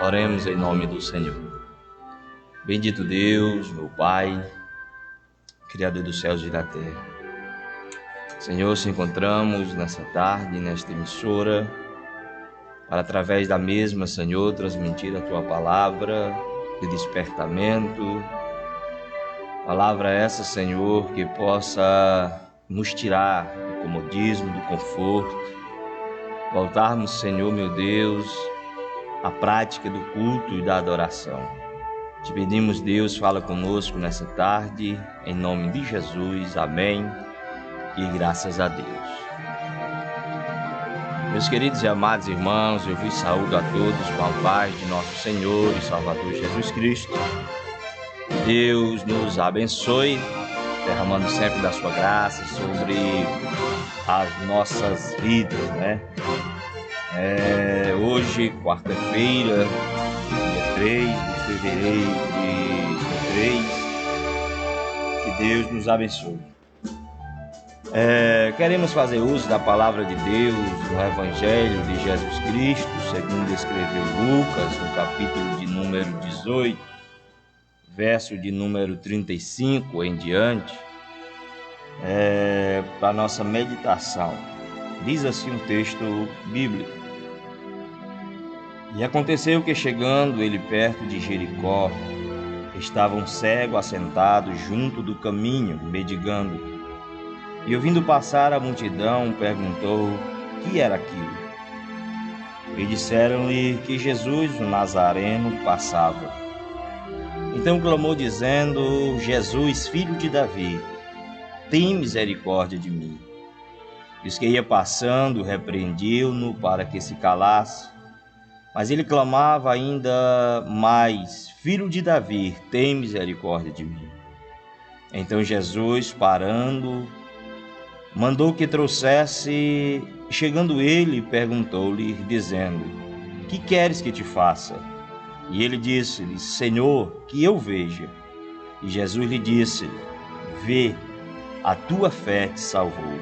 Oremos em nome do Senhor. Bendito Deus, meu Pai, Criador dos céus e da terra. Senhor, se encontramos nessa tarde, nesta emissora, para através da mesma, Senhor, transmitir a Tua palavra de despertamento. Palavra essa, Senhor, que possa nos tirar do comodismo, do conforto, voltarmos, Senhor, meu Deus, à prática do culto e da adoração. Te pedimos, Deus, fala conosco nessa tarde, em nome de Jesus, amém, e graças a Deus. Meus queridos e amados irmãos, eu vos saúdo a todos com a paz de nosso Senhor e Salvador Jesus Cristo. Deus nos abençoe, derramando sempre da sua graça sobre as nossas vidas, né? Hoje, quarta-feira, dia 3 de fevereiro de 2023, que Deus nos abençoe. Queremos fazer uso da palavra de Deus no Evangelho de Jesus Cristo, segundo escreveu Lucas, no capítulo de número 18, verso de número 35 em diante, para a nossa meditação. Diz assim um texto bíblico: E aconteceu que, chegando ele perto de Jericó, estava um cego assentado junto do caminho, mendigando. E ouvindo passar a multidão, perguntou que era aquilo. E disseram-lhe que Jesus, o Nazareno, passava. Então clamou, dizendo: Jesus, filho de Davi, tem misericórdia de mim. E os que ia passando repreendiam-no para que se calasse. Mas ele clamava ainda mais: Filho de Davi, tem misericórdia de mim. Então Jesus, parando, mandou que trouxesse. Chegando ele, perguntou-lhe, dizendo: Que queres que te faça? E ele disse-lhe: Senhor, que eu veja. E Jesus lhe disse: Vê, a tua fé te salvou.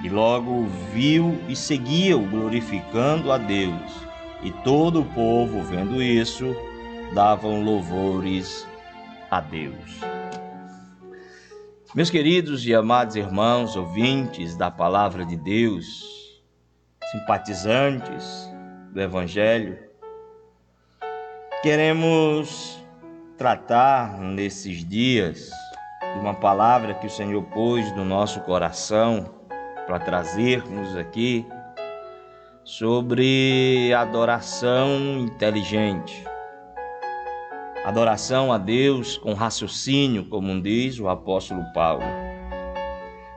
E logo viu e seguia-o, glorificando a Deus. E todo o povo, vendo isso, davam louvores a Deus. Meus queridos e amados irmãos, ouvintes da palavra de Deus, simpatizantes do Evangelho, queremos tratar nesses dias de uma palavra que o Senhor pôs no nosso coração para trazermos aqui, sobre adoração inteligente. Adoração a Deus com raciocínio, como diz o apóstolo Paulo.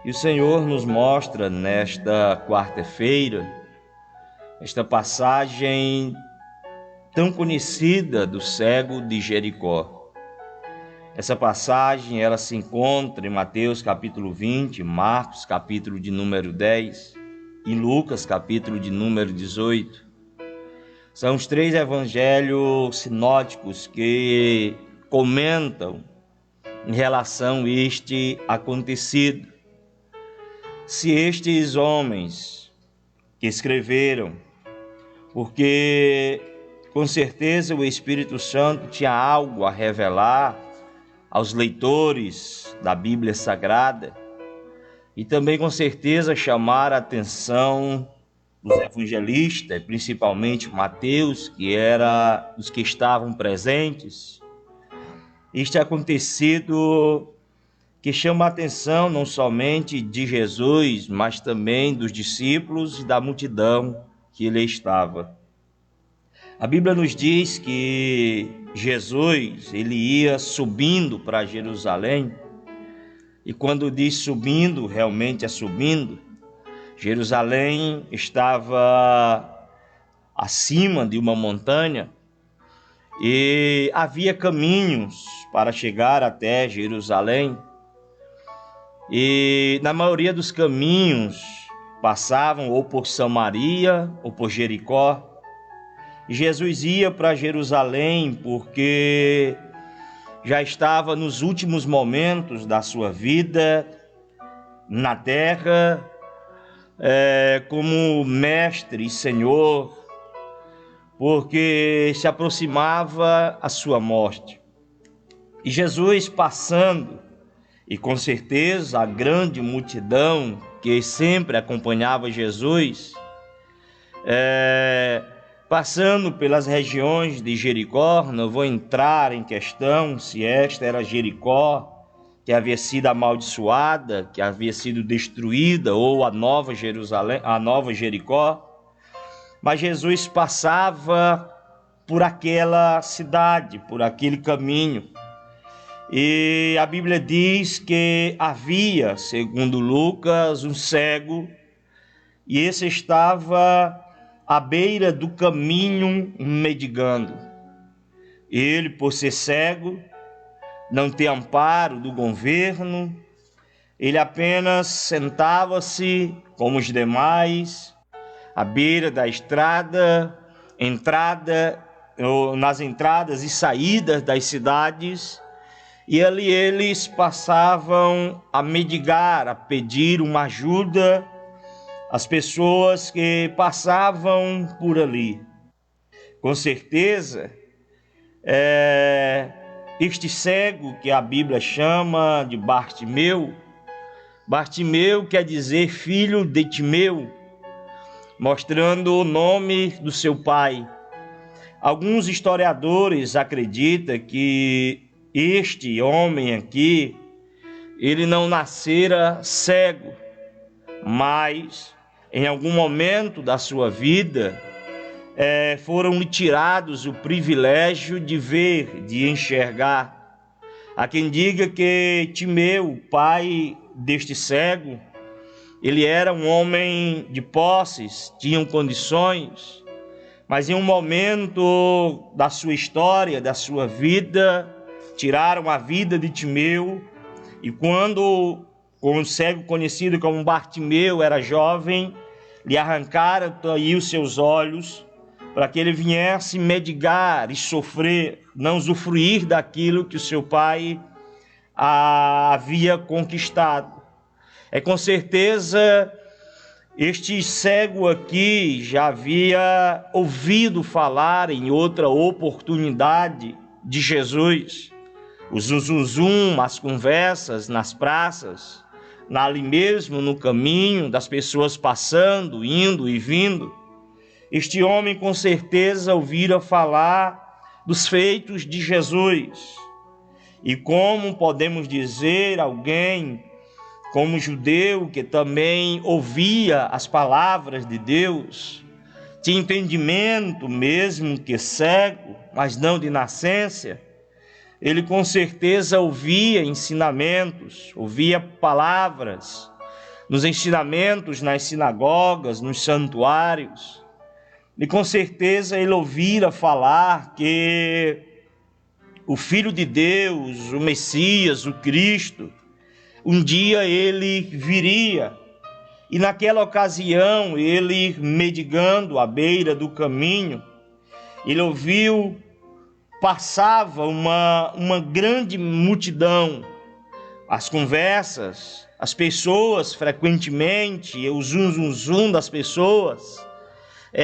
E o Senhor nos mostra nesta quarta-feira esta passagem tão conhecida do cego de Jericó. Essa passagem ela se encontra em Mateus capítulo 20, Marcos capítulo de número 10 e Lucas capítulo de número 18. São os três evangelhos sinóticos que comentam em relação a este acontecido. Se estes homens que escreveram, porque com certeza o Espírito Santo tinha algo a revelar aos leitores da Bíblia Sagrada, e também com certeza chamar a atenção dos evangelistas, principalmente Mateus, que era os que estavam presentes. Este acontecido que chama a atenção não somente de Jesus, mas também dos discípulos e da multidão que ele estava. A Bíblia nos diz que Jesus ele ia subindo para Jerusalém, e quando diz subindo, realmente é subindo. Jerusalém estava acima de uma montanha e havia caminhos para chegar até Jerusalém. E na maioria dos caminhos passavam ou por Samaria ou por Jericó. E Jesus ia para Jerusalém porque já estava nos últimos momentos da sua vida na terra, como mestre e senhor, porque se aproximava a sua morte. E Jesus passando, e com certeza a grande multidão que sempre acompanhava Jesus, passando pelas regiões de Jericó, não vou entrar em questão se esta era Jericó, que havia sido amaldiçoada, que havia sido destruída, ou a Nova Jerusalém, a Nova Jericó, mas Jesus passava por aquela cidade, por aquele caminho. E a Bíblia diz que havia, segundo Lucas, um cego, e esse estava à beira do caminho mendigando. Ele, por ser cego, não ter amparo do governo, ele apenas sentava-se, como os demais, à beira da estrada, nas entradas e saídas das cidades, e ali eles passavam a mendigar, a pedir uma ajuda às pessoas que passavam por ali. Com certeza, este cego que a Bíblia chama de Bartimeu, Bartimeu quer dizer filho de Timeu, mostrando o nome do seu pai. Alguns historiadores acreditam que este homem aqui, ele não nascera cego, mas em algum momento da sua vida, foram-lhe tirados o privilégio de ver, de enxergar. Há quem diga que Timeu, o pai deste cego, ele era um homem de posses, tinha condições, mas em um momento da sua história, da sua vida, tiraram a vida de Timeu, e quando o cego conhecido como Bartimeu era jovem, lhe arrancaram aí os seus olhos, para que ele viesse mendigar e sofrer, não usufruir daquilo que o seu pai havia conquistado. Com certeza, este cego aqui já havia ouvido falar em outra oportunidade de Jesus. O zum, as conversas nas praças, ali mesmo no caminho, das pessoas passando, indo e vindo. Este homem com certeza ouvira falar dos feitos de Jesus. E como podemos dizer, alguém como judeu que também ouvia as palavras de Deus, tinha entendimento mesmo que cego, mas não de nascença, ele com certeza ouvia ensinamentos, ouvia palavras nos ensinamentos nas sinagogas, nos santuários. E com certeza ele ouvira falar que o Filho de Deus, o Messias, o Cristo, um dia ele viria. E naquela ocasião, ele mendigando à beira do caminho, ele ouviu, passava uma grande multidão, as conversas, as pessoas frequentemente, o zum das pessoas,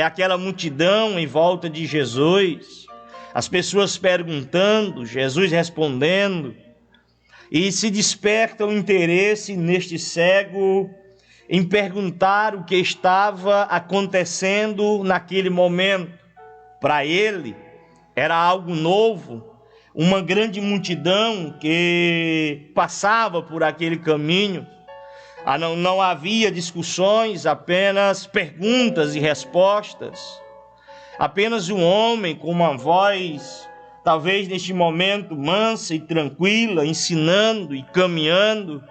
aquela multidão em volta de Jesus, as pessoas perguntando, Jesus respondendo, e se desperta o interesse neste cego em perguntar o que estava acontecendo naquele momento. Para ele era algo novo, uma grande multidão que passava por aquele caminho. Não havia discussões, apenas perguntas e respostas. Apenas um homem com uma voz, talvez neste momento mansa e tranquila, ensinando e caminhando,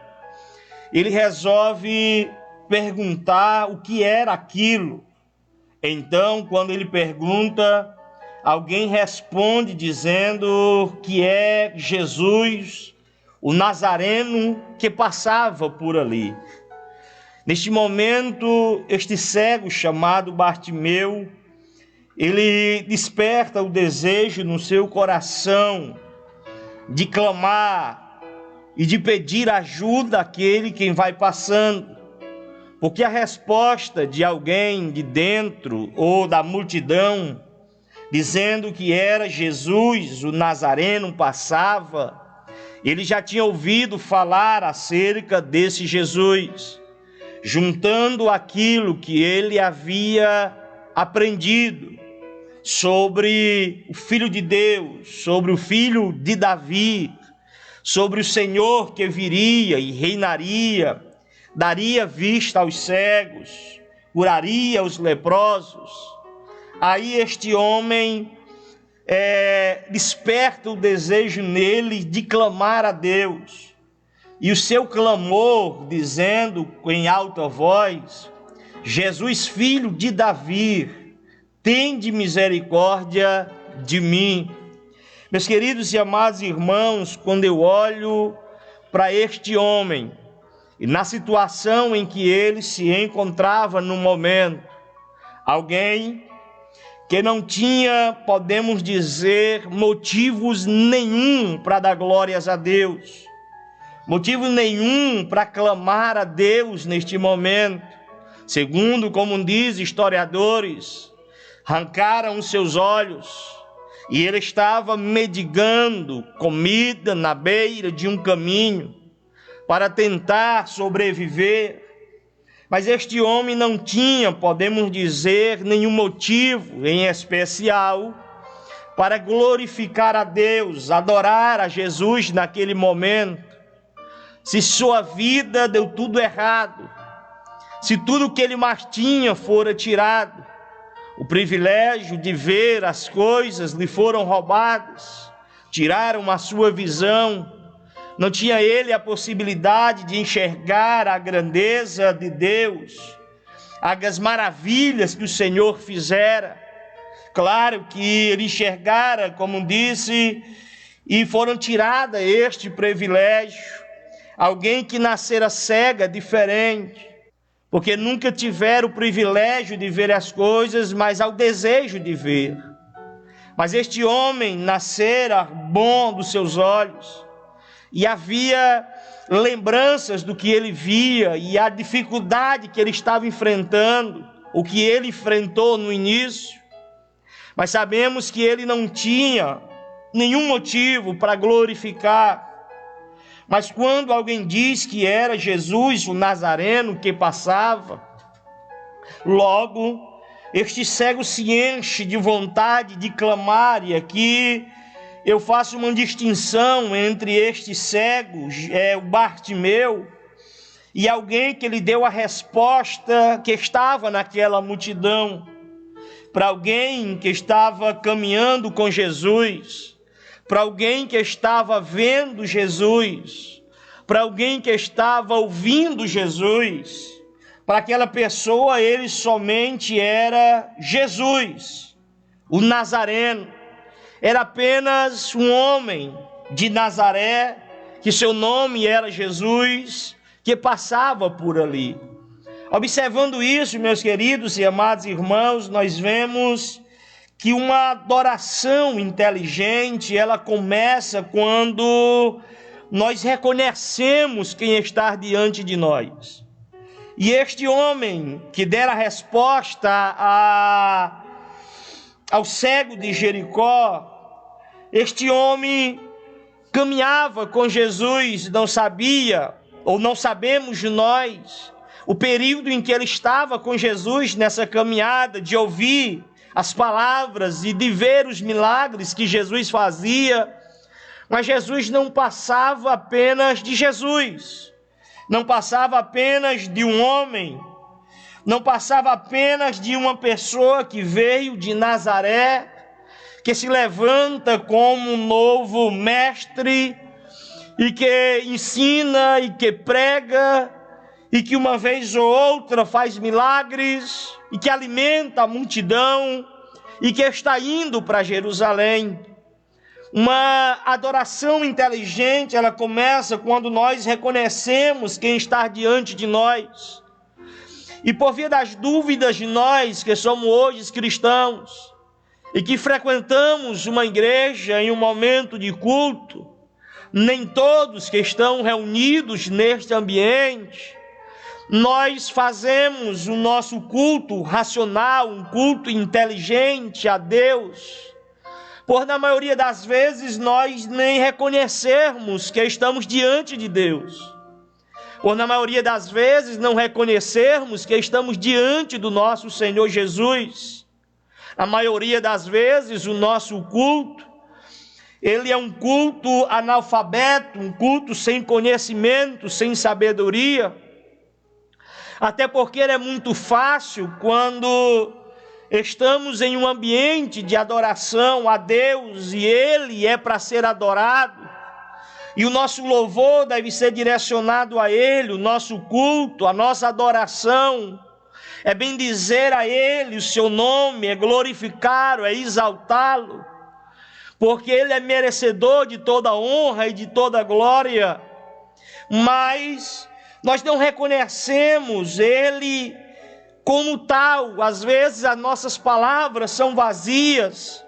ele resolve perguntar o que era aquilo. Então, quando ele pergunta, alguém responde dizendo que é Jesus, o Nazareno que passava por ali. Neste momento, este cego chamado Bartimeu, ele desperta o desejo no seu coração de clamar e de pedir ajuda àquele quem vai passando. Porque a resposta de alguém de dentro ou da multidão dizendo que era Jesus, o Nazareno, passava. Ele já tinha ouvido falar acerca desse Jesus, juntando aquilo que ele havia aprendido sobre o Filho de Deus, sobre o Filho de Davi, sobre o Senhor que viria e reinaria, daria vista aos cegos, curaria os leprosos. Aí este homem desperta o desejo nele de clamar a Deus. E o seu clamor, dizendo em alta voz: Jesus, filho de Davi, tende misericórdia de mim. Meus queridos e amados irmãos, quando eu olho para este homem, e na situação em que ele se encontrava no momento, alguém que não tinha, podemos dizer, motivos nenhum para dar glórias a Deus, motivo nenhum para clamar a Deus neste momento. Segundo, como diz historiadores, arrancaram os seus olhos e ele estava mendigando comida na beira de um caminho para tentar sobreviver. Mas este homem não tinha, podemos dizer, nenhum motivo em especial para glorificar a Deus, adorar a Jesus naquele momento. Se sua vida deu tudo errado, se tudo que ele mais tinha fora tirado, o privilégio de ver as coisas lhe foram roubadas, tiraram a sua visão, não tinha ele a possibilidade de enxergar a grandeza de Deus, as maravilhas que o Senhor fizera. Claro que ele enxergara, como disse, e foram tiradas este privilégio. Alguém que nascera cega, diferente, porque nunca tiveram o privilégio de ver as coisas, mas ao desejo de ver. Mas este homem nascera bom dos seus olhos, e havia lembranças do que ele via e a dificuldade que ele estava enfrentando, o que ele enfrentou no início. Mas sabemos que ele não tinha nenhum motivo para glorificar. Mas quando alguém diz que era Jesus, o Nazareno, que passava, logo este cego se enche de vontade de clamar. E aqui eu faço uma distinção entre este cego, o Bartimeu, e alguém que lhe deu a resposta que estava naquela multidão. Para alguém que estava caminhando com Jesus, para alguém que estava vendo Jesus, para alguém que estava ouvindo Jesus, para aquela pessoa ele somente era Jesus, o Nazareno. Era apenas um homem de Nazaré, que seu nome era Jesus, que passava por ali. Observando isso, meus queridos e amados irmãos, nós vemos que uma adoração inteligente, ela começa quando nós reconhecemos quem está diante de nós. E este homem que dera a resposta ao cego de Jericó, este homem caminhava com Jesus, não sabia, ou não sabemos nós, o período em que ele estava com Jesus nessa caminhada, de ouvir as palavras e de ver os milagres que Jesus fazia. Mas Jesus não passava apenas de Jesus, não passava apenas de um homem, não passava apenas de uma pessoa que veio de Nazaré, que se levanta como um novo mestre, e que ensina e que prega, e que uma vez ou outra faz milagres, e que alimenta a multidão, e que está indo para Jerusalém. Uma adoração inteligente, ela começa quando nós reconhecemos quem está diante de nós. E por via das dúvidas de nós, que somos hoje cristãos, e que frequentamos uma igreja em um momento de culto, nem todos que estão reunidos neste ambiente nós fazemos o nosso culto racional, um culto inteligente a Deus, por na maioria das vezes nós nem reconhecermos que estamos diante de Deus, por na maioria das vezes não reconhecermos que estamos diante do nosso Senhor Jesus. A maioria das vezes o nosso culto, ele é um culto analfabeto, um culto sem conhecimento, sem sabedoria, até porque é muito fácil quando estamos em um ambiente de adoração a Deus e Ele é para ser adorado, e o nosso louvor deve ser direcionado a Ele, o nosso culto, a nossa adoração, é bendizer a Ele o seu nome, é glorificá-lo, é exaltá-lo, porque Ele é merecedor de toda honra e de toda glória, mas nós não reconhecemos Ele como tal. Às vezes as nossas palavras são vazias,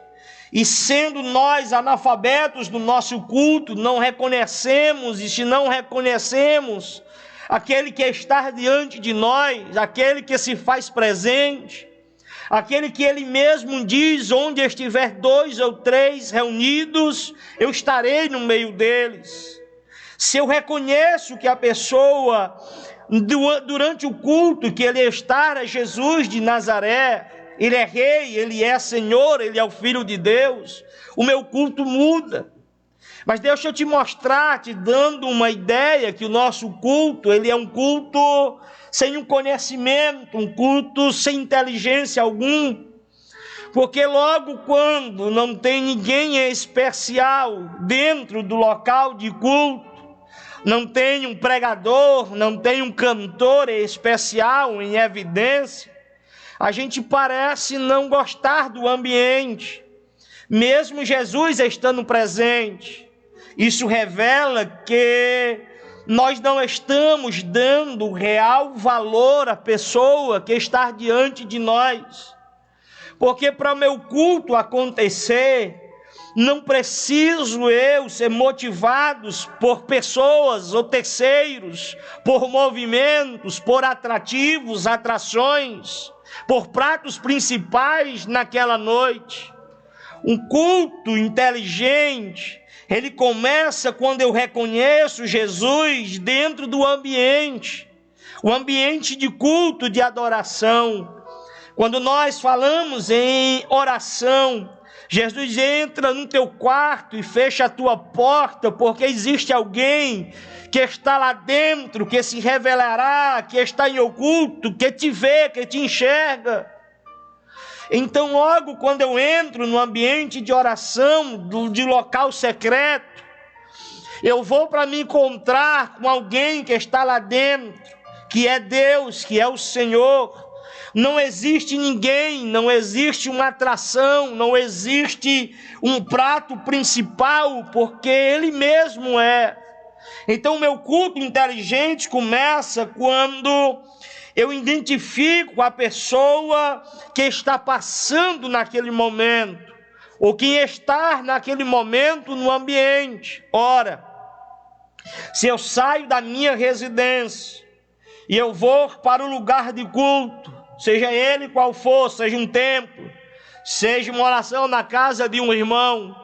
e sendo nós analfabetos no nosso culto, não reconhecemos, e se não reconhecemos aquele que está diante de nós, aquele que se faz presente, aquele que Ele mesmo diz, onde estiver 2 ou 3 reunidos, eu estarei no meio deles. Se eu reconheço que a pessoa, durante o culto que ele está, é Jesus de Nazaré, Ele é rei, Ele é Senhor, Ele é o Filho de Deus, o meu culto muda. Mas deixa eu te mostrar, te dando uma ideia, que o nosso culto, ele é um culto sem um conhecimento, um culto sem inteligência algum, porque logo quando não tem ninguém em especial dentro do local de culto, não tem um pregador, não tem um cantor especial em evidência, a gente parece não gostar do ambiente, mesmo Jesus estando presente. Isso revela que nós não estamos dando real valor à pessoa que está diante de nós, porque para o meu culto acontecer, não preciso eu ser motivado por pessoas ou terceiros, por movimentos, por atrativos, atrações, por pratos principais naquela noite. Um culto inteligente, ele começa quando eu reconheço Jesus dentro do ambiente, o ambiente de culto, de adoração. Quando nós falamos em oração, Jesus entra no teu quarto e fecha a tua porta, porque existe alguém que está lá dentro, que se revelará, que está em oculto, que te vê, que te enxerga. Então logo quando eu entro no ambiente de oração, de local secreto, eu vou para me encontrar com alguém que está lá dentro, que é Deus, que é o Senhor. Não existe ninguém, não existe uma atração, não existe um prato principal, porque Ele mesmo é. Então o meu culto inteligente começa quando eu identifico a pessoa que está passando naquele momento, ou quem está naquele momento no ambiente. Ora, se eu saio da minha residência e eu vou para o lugar de culto, seja ele qual for, seja um templo, seja uma oração na casa de um irmão,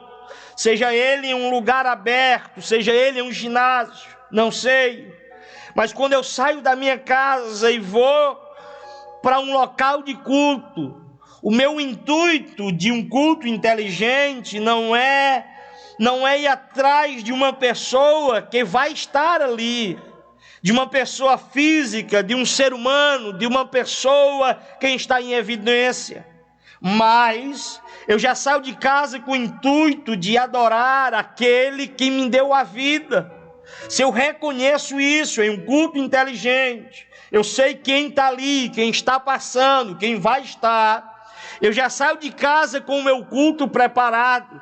seja ele em um lugar aberto, seja ele em um ginásio, não sei, mas quando eu saio da minha casa e vou para um local de culto, o meu intuito de um culto inteligente não é ir atrás de uma pessoa que vai estar ali, de uma pessoa física, de um ser humano, de uma pessoa que está em evidência, mas eu já saio de casa com o intuito de adorar aquele que me deu a vida. Se eu reconheço isso em um culto inteligente, eu sei quem está ali, quem está passando, quem vai estar, eu já saio de casa com o meu culto preparado.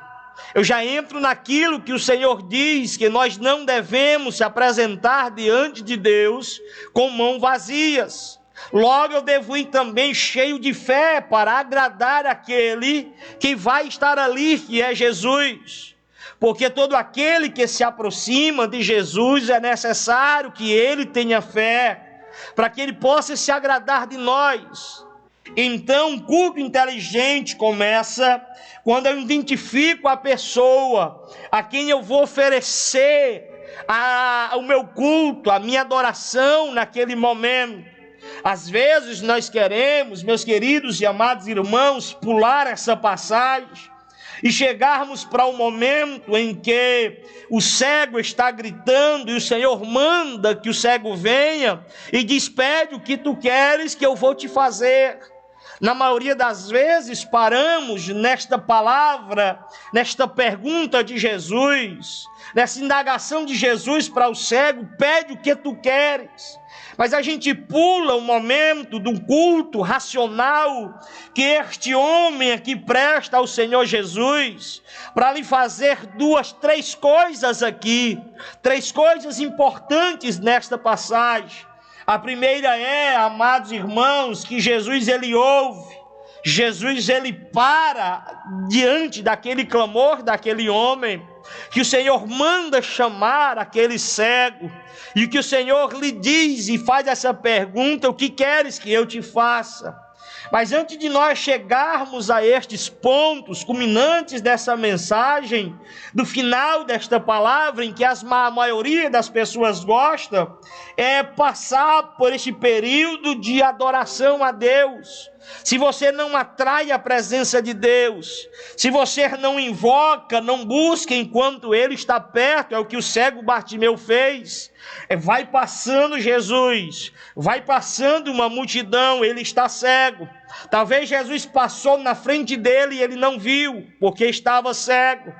Eu já entro naquilo que o Senhor diz, que nós não devemos se apresentar diante de Deus com mãos vazias. Logo eu devo ir também cheio de fé para agradar aquele que vai estar ali, que é Jesus. Porque todo aquele que se aproxima de Jesus é necessário que ele tenha fé. para que Ele possa se agradar de nós. Então, o culto inteligente começa quando eu identifico a pessoa a quem eu vou oferecer o meu culto, a minha adoração naquele momento. Às vezes nós queremos, meus queridos e amados irmãos, pular essa passagem e chegarmos para o momento em que o cego está gritando e o Senhor manda que o cego venha e diz: pede o que tu queres que eu vou te fazer. Na maioria das vezes paramos nesta palavra, nesta pergunta de Jesus, nessa indagação de Jesus para o cego: pede o que tu queres. Mas a gente pula o momento do culto racional que este homem aqui presta ao Senhor Jesus, para lhe fazer três coisas aqui, três coisas importantes nesta passagem. A primeira é, amados irmãos, que Jesus ele ouve, Jesus ele para diante daquele clamor daquele homem, que o Senhor manda chamar aquele cego, e que o Senhor lhe diz e faz essa pergunta: o que queres que eu te faça? Mas antes de nós chegarmos a estes pontos culminantes dessa mensagem, do final desta palavra, em que a maioria das pessoas gosta, é passar por este período de adoração a Deus. Se você não atrai a presença de Deus, se você não invoca, não busca enquanto Ele está perto, é o que o cego Bartimeu fez. Vai passando Jesus, vai passando uma multidão, ele está cego. Talvez Jesus passou na frente dele e ele não viu, porque estava cego.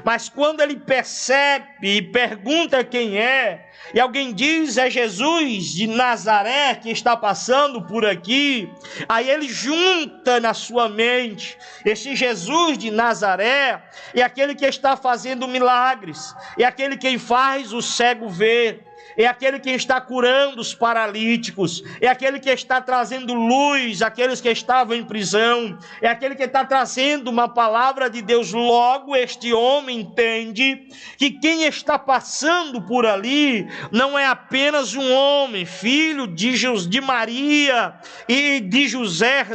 Mas quando ele percebe e pergunta quem é, e alguém diz: é Jesus de Nazaré que está passando por aqui, aí ele junta na sua mente: esse Jesus de Nazaré é aquele que está fazendo milagres, é aquele que faz o cego ver, é aquele que está curando os paralíticos, é aquele que está trazendo luz àqueles que estavam em prisão, é aquele que está trazendo uma palavra de Deus. Logo este homem entende que quem está passando por ali não é apenas um homem, filho de Maria e de José,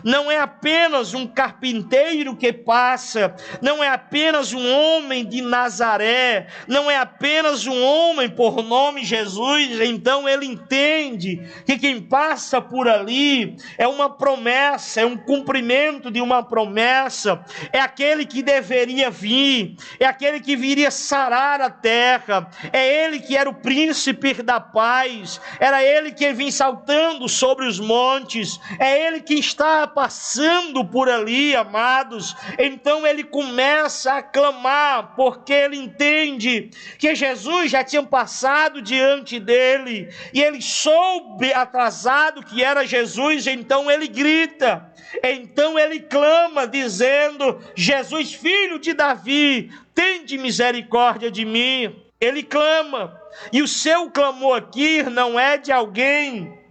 não é apenas um carpinteiro que passa, não é apenas um homem de Nazaré, não é apenas um homem por nome Jesus. Então ele entende que quem passa por ali é uma promessa, é um cumprimento de uma promessa, é aquele que deveria vir, é aquele que viria sarar a terra, é ele que era o príncipe da paz, era ele que vinha saltando sobre os montes, é ele que está passando por ali, amados. Então ele começa a clamar, porque ele entende que Jesus já tinha passado diante dele, e ele soube atrasado que era Jesus. Então ele grita, então ele clama, dizendo: Jesus, filho de Davi, tende misericórdia de mim. Ele clama, e o seu clamor aqui não é de alguém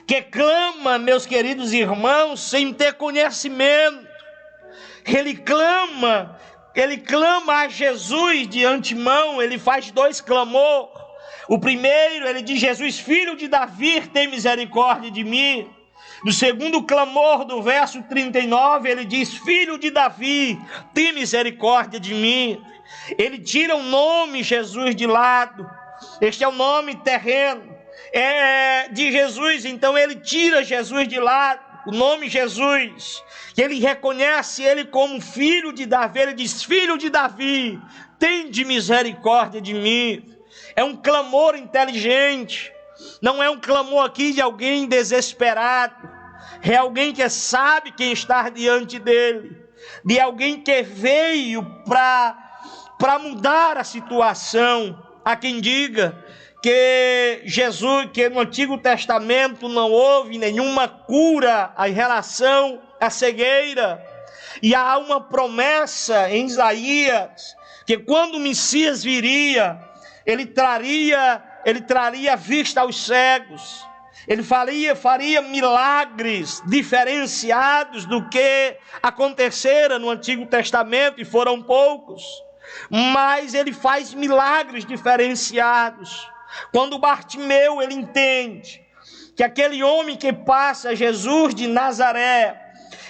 que clama, meus queridos irmãos, sem ter conhecimento. Ele clama a Jesus de antemão. Ele faz dois clamores. O primeiro, ele diz: Jesus, filho de Davi, tem misericórdia de mim. No segundo clamor do verso 39, ele diz: filho de Davi, tem misericórdia de mim. Ele tira o nome Jesus de lado. Este é o nome terreno de Jesus. Então ele tira Jesus de lado, o nome Jesus, que ele reconhece ele como filho de Davi. Ele diz: filho de Davi, tende misericórdia de mim. É um clamor inteligente, não é um clamor aqui de alguém desesperado, é alguém que sabe quem está diante dele, de alguém que veio para mudar a situação. Há quem diga que Jesus, que no Antigo Testamento não houve nenhuma cura em relação à cegueira, e há uma promessa em Isaías, que quando o Messias viria, ele traria vista aos cegos, ele faria milagres diferenciados do que acontecera no Antigo Testamento, e foram poucos, mas ele faz milagres diferenciados. Quando Bartimeu ele entende que aquele homem que passa é Jesus de Nazaré,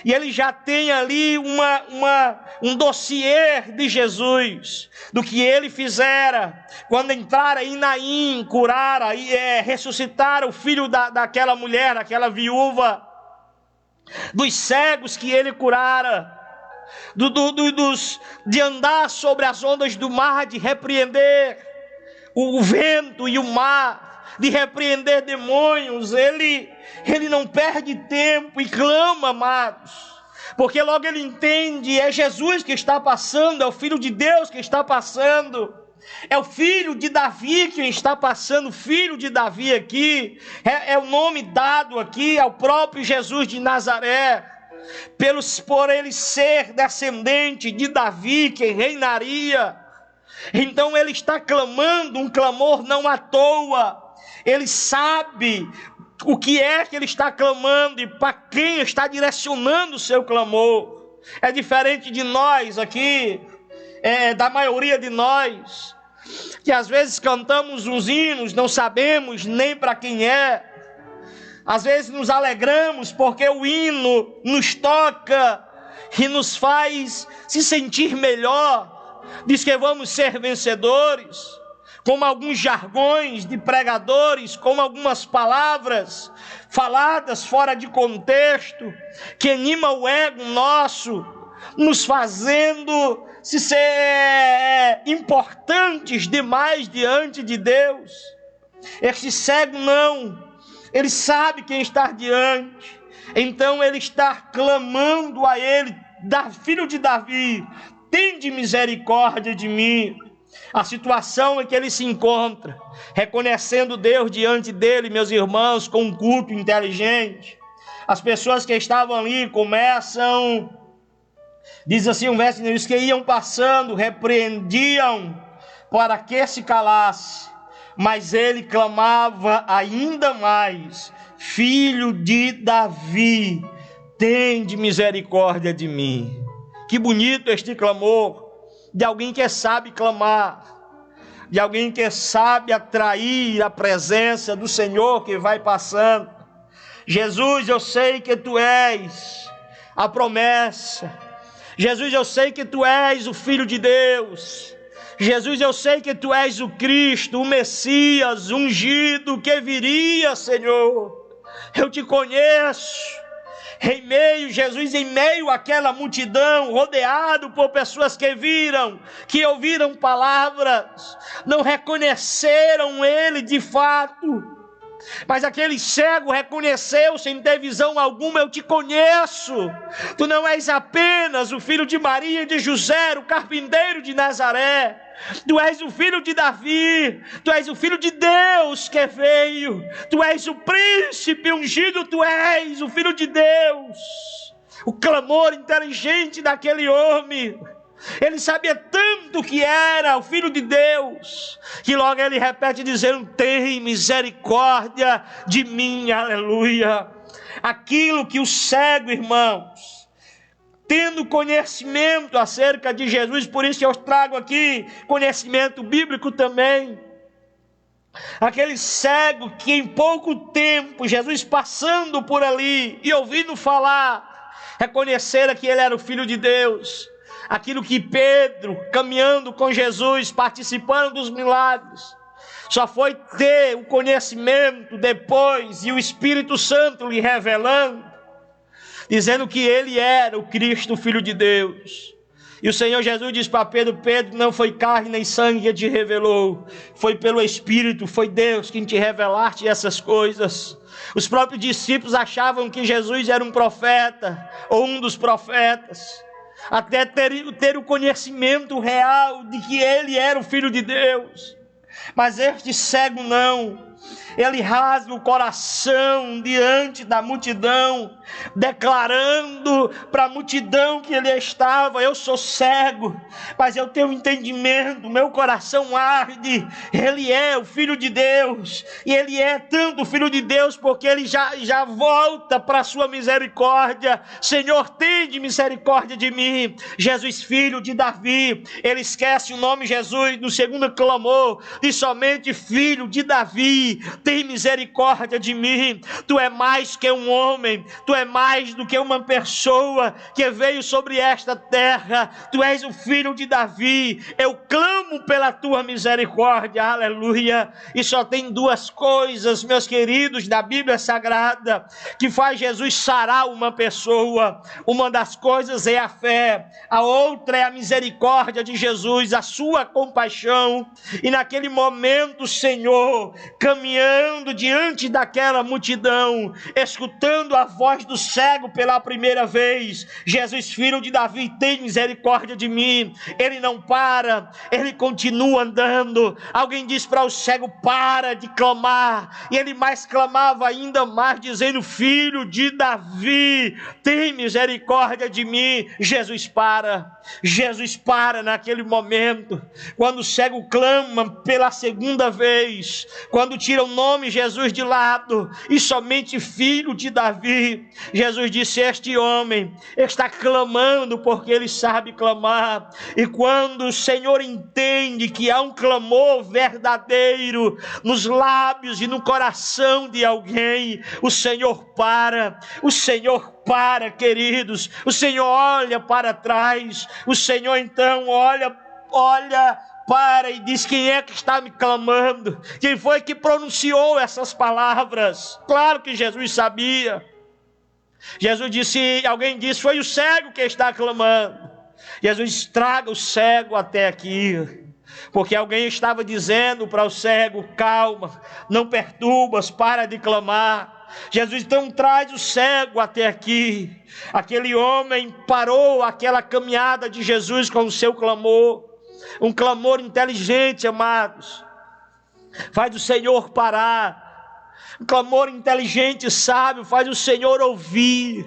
e ele já tem ali um dossiê de Jesus, do que ele fizera, quando entrara em Naim, curara, ressuscitara o filho daquela mulher, daquela viúva, dos cegos que ele curara, de andar sobre as ondas do mar, de repreender o vento e o mar, de repreender demônios. Ele não perde tempo e clama, amados, porque logo ele entende, é Jesus que está passando, é o Filho de Deus que está passando, é o filho de Davi que está passando. Filho de Davi aqui é o nome dado aqui ao próprio Jesus de Nazaré, por ele ser descendente de Davi, que reinaria. Então ele está clamando um clamor não à toa. Ele sabe o que é que ele está clamando e para quem está direcionando o seu clamor. É diferente de nós aqui, da maioria de nós, que às vezes cantamos uns hinos, não sabemos nem para quem é. Às vezes nos alegramos porque o hino nos toca e nos faz se sentir melhor. Diz que vamos ser vencedores, como alguns jargões de pregadores, como algumas palavras faladas fora de contexto, que anima o ego nosso, nos fazendo se ser importantes demais diante de Deus. Este cego não, ele sabe quem está diante, então ele está clamando a ele, filho de Davi, tende misericórdia de mim. A situação em que ele se encontra, reconhecendo Deus diante dele, meus irmãos, com um culto inteligente. As pessoas que estavam ali começam, diz assim um verso, os que iam passando repreendiam para que se calasse, mas ele clamava ainda mais: Filho de Davi, tende misericórdia de mim. Que bonito este clamor, de alguém que sabe clamar, de alguém que sabe atrair a presença do Senhor que vai passando. Jesus, eu sei que tu és a promessa. Jesus, eu sei que tu és o Filho de Deus. Jesus, eu sei que tu és o Cristo, o Messias, ungido que viria, Senhor. Eu te conheço. Jesus, em meio àquela multidão, rodeado por pessoas que viram, que ouviram palavras, não reconheceram ele de fato, mas aquele cego reconheceu sem ter visão alguma: eu te conheço, tu não és apenas o filho de Maria e de José, o carpinteiro de Nazaré, tu és o filho de Davi, tu és o filho de Deus que veio, tu és o príncipe ungido, tu és o filho de Deus. O clamor inteligente daquele homem, ele sabia tanto que era o Filho de Deus, que logo ele repete dizendo: tem misericórdia de mim, aleluia. Aquilo que o cego, irmãos, tendo conhecimento acerca de Jesus, por isso eu trago aqui conhecimento bíblico também. Aquele cego que em pouco tempo, Jesus passando por ali e ouvindo falar, reconhecera que ele era o Filho de Deus. Aquilo que Pedro, caminhando com Jesus, participando dos milagres, só foi ter o conhecimento depois, e o Espírito Santo lhe revelando, dizendo que ele era o Cristo, o Filho de Deus. E o Senhor Jesus diz para Pedro: Pedro, não foi carne nem sangue que te revelou, foi pelo Espírito, foi Deus quem te revelaste essas coisas. Os próprios discípulos achavam que Jesus era um profeta, ou um dos profetas, até ter o conhecimento real de que ele era o Filho de Deus. Mas este cego não, ele rasga o coração diante da multidão, declarando para a multidão que ele estava: eu sou cego, mas eu tenho entendimento, meu coração arde. Ele é o Filho de Deus, e ele é tanto o Filho de Deus porque ele já volta para a sua misericórdia. Senhor, tende misericórdia de mim. Jesus, filho de Davi, ele esquece o nome Jesus no segundo clamor, e somente filho de Davi, tem misericórdia de mim. Tu é mais que um homem, tu é mais do que uma pessoa que veio sobre esta terra. Tu és o filho de Davi, eu clamo pela tua misericórdia, aleluia. E só tem duas coisas, meus queridos, da Bíblia Sagrada, que faz Jesus sarar uma pessoa. Uma das coisas é a fé, a outra é a misericórdia de Jesus, a sua compaixão. E naquele momento, o Senhor, caminhando diante daquela multidão, escutando a voz do cego pela primeira vez: Jesus, filho de Davi, tem misericórdia de mim. Ele não para, ele continua andando. Alguém diz para o cego: para de clamar, e ele mais clamava ainda mais, dizendo: filho de Davi, tem misericórdia de mim. Jesus para naquele momento. Quando o cego clama pela segunda vez, quando tira o nome Jesus de lado e somente filho de Davi, Jesus disse: este homem está clamando porque ele sabe clamar. E quando o Senhor entende que há um clamor verdadeiro nos lábios e no coração de alguém, o Senhor para, queridos. O Senhor olha para trás, o Senhor então olha para e diz: quem é que está me clamando? Quem foi que pronunciou essas palavras? Claro que Jesus sabia. Jesus disse, alguém disse: foi o cego que está clamando. Jesus: traga o cego até aqui. Porque alguém estava dizendo para o cego: calma, não perturbas, para de clamar. Jesus então traz o cego até aqui. Aquele homem parou aquela caminhada de Jesus com o seu clamor. Um clamor inteligente, amados, faz o Senhor parar. Um clamor inteligente, sábio, faz o Senhor ouvir.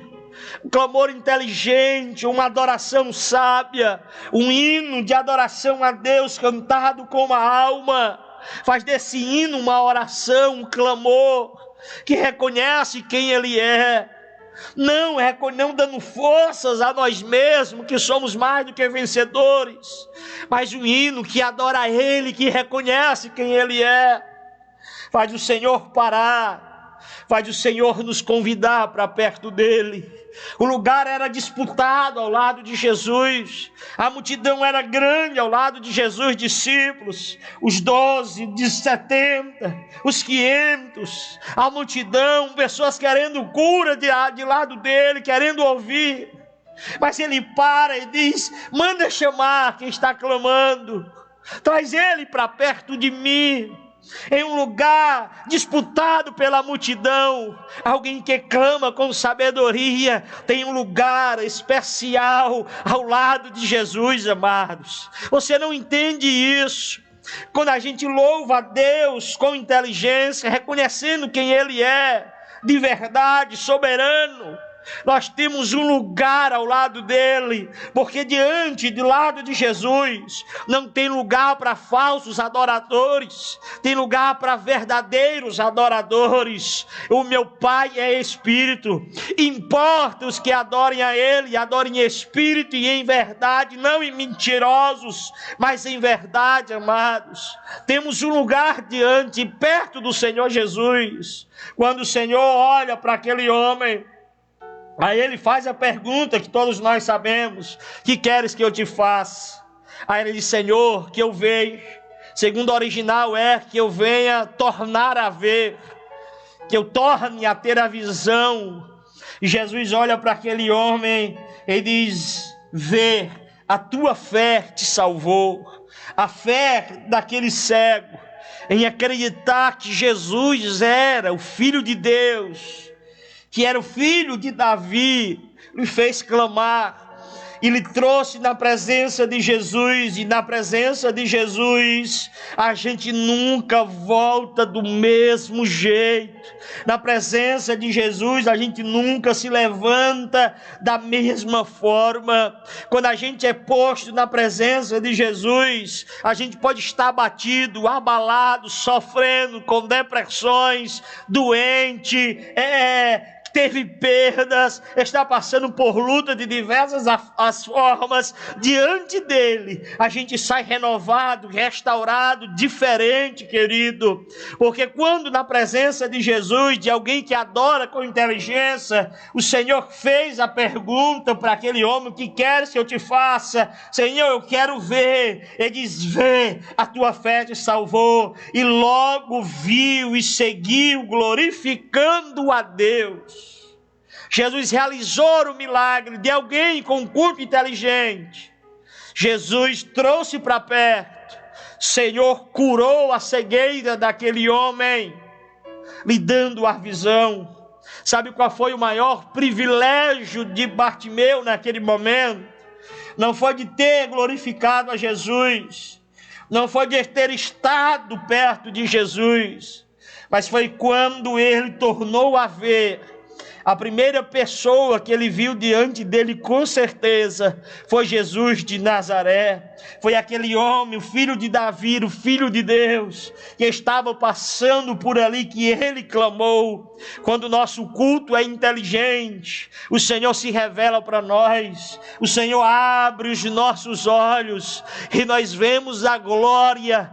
Um clamor inteligente, uma adoração sábia, um hino de adoração a Deus cantado com a alma, faz desse hino uma oração, um clamor que reconhece quem Ele é. Não dando forças a nós mesmos, que somos mais do que vencedores, mas um hino que adora a Ele, que reconhece quem Ele é. Faz o Senhor parar, faz o Senhor nos convidar para perto dEle. O lugar era disputado ao lado de Jesus, a multidão era grande ao lado de Jesus, discípulos, os 12, de 70, os 500, a multidão, pessoas querendo cura de lado dele, querendo ouvir. Mas ele para e diz: manda chamar quem está clamando, traz ele para perto de mim. Em um lugar disputado pela multidão, alguém que clama com sabedoria tem um lugar especial ao lado de Jesus, amados. Você não entende isso? Quando a gente louva a Deus com inteligência, reconhecendo quem Ele é, de verdade, soberano, nós temos um lugar ao lado dele, porque do lado de Jesus, não tem lugar para falsos adoradores, tem lugar para verdadeiros adoradores. O meu Pai é Espírito, importa os que adorem a Ele, adorem em Espírito e em verdade, não em mentirosos, mas em verdade, amados. Temos um lugar perto do Senhor Jesus. Quando o Senhor olha para aquele homem, aí ele faz a pergunta que todos nós sabemos: que queres que eu te faça? Aí ele diz: Senhor, que eu veja. Segundo o original que eu venha tornar a ver, que eu torne a ter a visão. E Jesus olha para aquele homem e diz: vê, a tua fé te salvou. A fé daquele cego em acreditar que Jesus era o Filho de Deus, que era o filho de Davi, lhe fez clamar. e lhe trouxe na presença de Jesus, e na presença de Jesus a gente nunca volta do mesmo jeito. Na presença de Jesus a gente nunca se levanta da mesma forma. Quando a gente é posto na presença de Jesus, a gente pode estar abatido, abalado, sofrendo com depressões, doente, teve perdas, está passando por luta de diversas as formas. Diante dele a gente sai renovado, restaurado, diferente, querido, porque quando na presença de Jesus, de alguém que adora com inteligência, o Senhor fez a pergunta para aquele homem: o que queres que eu te faça? Senhor, eu quero ver. Ele diz: vê, a tua fé te salvou. E logo viu e seguiu, glorificando a Deus. Jesus realizou o milagre de alguém com um culto inteligente. Jesus trouxe para perto. Senhor curou a cegueira daquele homem, lhe dando a visão. Sabe qual foi o maior privilégio de Bartimeu naquele momento? Não foi de ter glorificado a Jesus, não foi de ter estado perto de Jesus, mas foi quando ele tornou a ver. A primeira pessoa que ele viu diante dele, com certeza, foi Jesus de Nazaré. Foi aquele homem, o filho de Davi, o filho de Deus, que estava passando por ali, que ele clamou. Quando o nosso culto é inteligente, o Senhor se revela para nós. O Senhor abre os nossos olhos e nós vemos a glória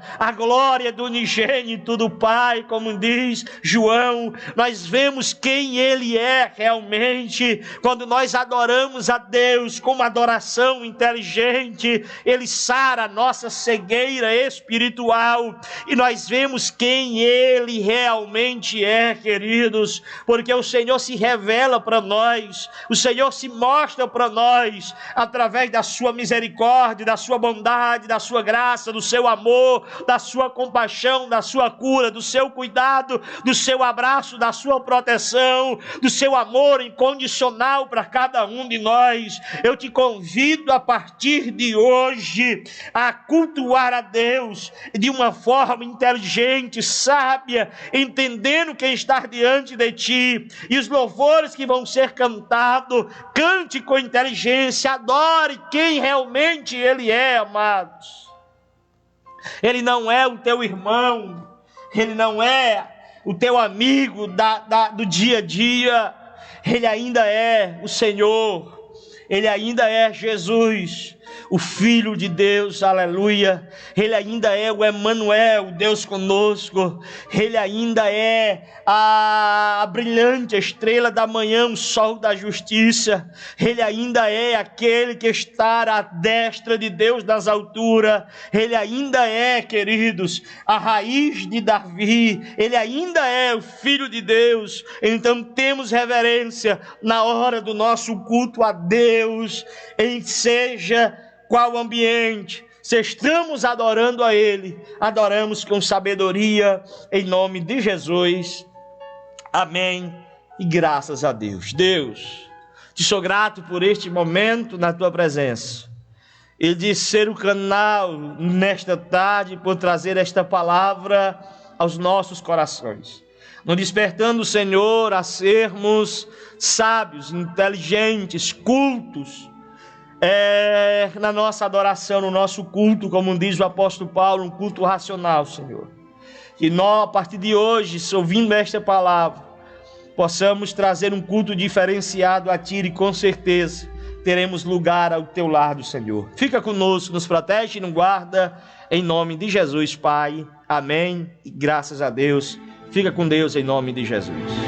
do unigênito do Pai, como diz João. Nós vemos quem Ele é realmente. Quando nós adoramos a Deus com uma adoração inteligente, Ele sara a nossa cegueira espiritual e nós vemos quem Ele realmente é, queridos, porque o Senhor se revela para nós, o Senhor se mostra para nós através da sua misericórdia, da sua bondade, da sua graça, do seu amor, da sua compaixão, da sua cura, do seu cuidado, do seu abraço, da sua proteção, do seu amor incondicional para cada um de nós. Eu te convido a partir de hoje a cultuar a Deus de uma forma inteligente, sábia, entendendo quem está diante de ti, e os louvores que vão ser cantados, cante com inteligência, adore quem realmente Ele é, amados. Ele não é o teu irmão, Ele não é o teu amigo do dia a dia. Ele ainda é o Senhor, Ele ainda é Jesus, o Filho de Deus, aleluia. Ele ainda é o Emanuel, Deus conosco. Ele ainda é a brilhante estrela da manhã, o sol da justiça. Ele ainda é aquele que está à destra de Deus nas alturas. Ele ainda é, queridos, a raiz de Davi. Ele ainda é o Filho de Deus. Então temos reverência na hora do nosso culto a Deus, em seja qual ambiente, se estamos adorando a Ele, adoramos com sabedoria, em nome de Jesus, amém, e graças a Deus. Deus, te sou grato por este momento na Tua presença, e de ser o canal nesta tarde, por trazer esta palavra aos nossos corações, nos despertando, Senhor, a sermos sábios, inteligentes, cultos, na nossa adoração, no nosso culto, como diz o apóstolo Paulo, um culto racional, Senhor. Que nós, a partir de hoje, ouvindo esta palavra, possamos trazer um culto diferenciado a Ti, e com certeza teremos lugar ao Teu lado, Senhor. Fica conosco, nos protege e nos guarda, em nome de Jesus, Pai. Amém. E graças a Deus. Fica com Deus, em nome de Jesus.